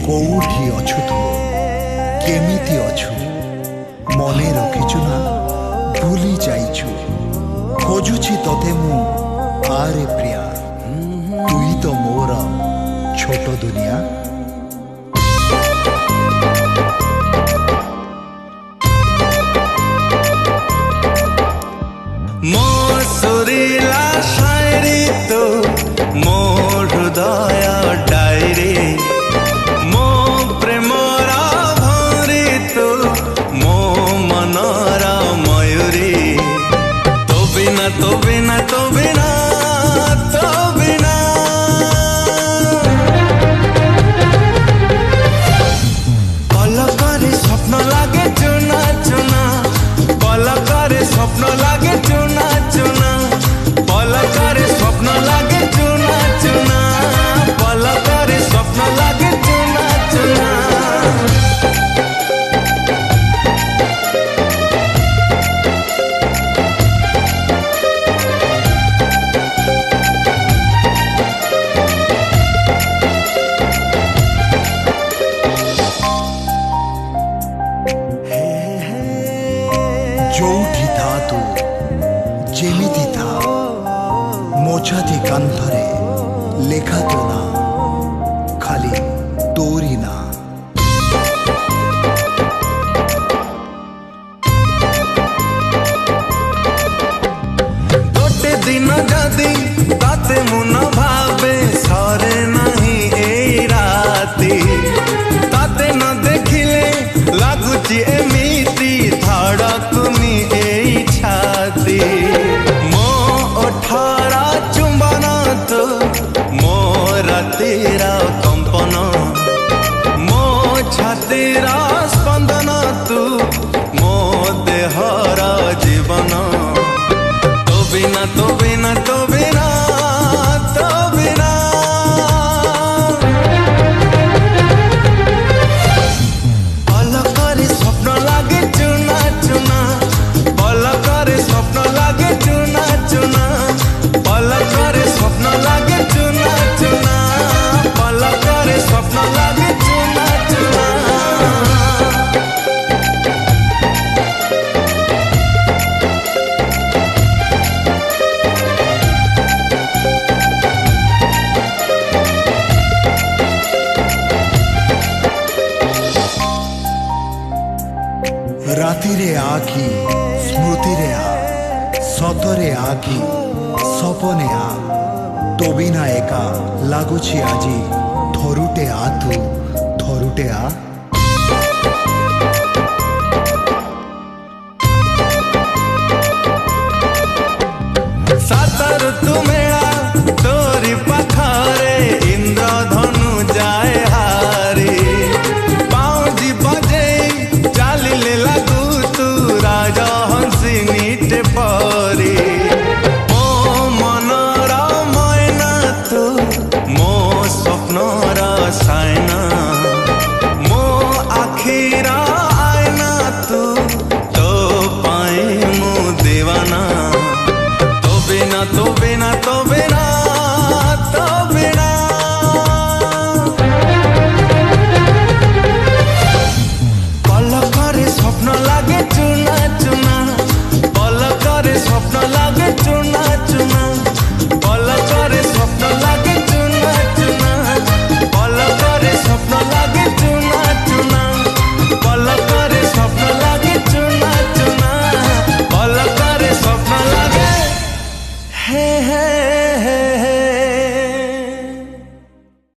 कौठी अछु तू केमिति अछु मने रखिचु ना भूली जाइछु खोजुछि तते मु आरे प्रिया तुई तो मोर छोट दुनिया। मो सुरीला शायरी तो मो हृदय डायरी मो प्रेमरा भरी तो मो मनरा मयूरी तो बिना तो बिना तो बिना तो बिना पलकरे स्वप्न लागे चुना चुना पलकरे स्वप्न लागे चुना चुना पलकरे स्वप्न लागे चुना चुना पलकरे स्वप्न लागे चुना चुना। जोठी था तू जेमिति था मोछाती कांथरे लेखा तो ना खाली तोरी ना। गोटे दिन जदि ताते मुन भावे सरे नहीं ए राती ताते न देखिले लागुची एमिति धड़कुनी ए छाती मो ओठरा चुंबन तो मो रातीरा कंपन मो छातीरा स्पंदन तू मो देहर जीवन तो बिना तो बिना तो बिना तो बिना पलकरे स्वप्न लागे चुना चुना पलकरे स्वप्न लागे चुना चुना पलकरे स्वप्न लागे चुना चुना पलकरे स्वप्न लागे चुना चुना। रातिरे आखि स्मृतिरे आ सतरे आखि सपने आ तो बिना एका लागुछि आजी थरुटे आ तू थरुटे आ। सातर तू मेरा तोरी पाखरे इंद्रधनु जाए हारी पाउजी बजे चाली ले लागू तू राजा हंसिनी टे परी मो मनरा मैना तू मो स्वप्नरा सायना मो आखिरा आयना तू तो पाए मु दीवाना तो बिना तो बिना तो बिना तो बिना पलकरे स्वप्न लागे चुना चुना पलकरे स्वप्न लागे चुना चुना पलकरे स्वप्न लागे चुना चुना पलकरे स्वप्न लागे चुना चुना पलकरे स्वप्न लागे चुना चुना पलकरे स्वप्न लागे हे हे।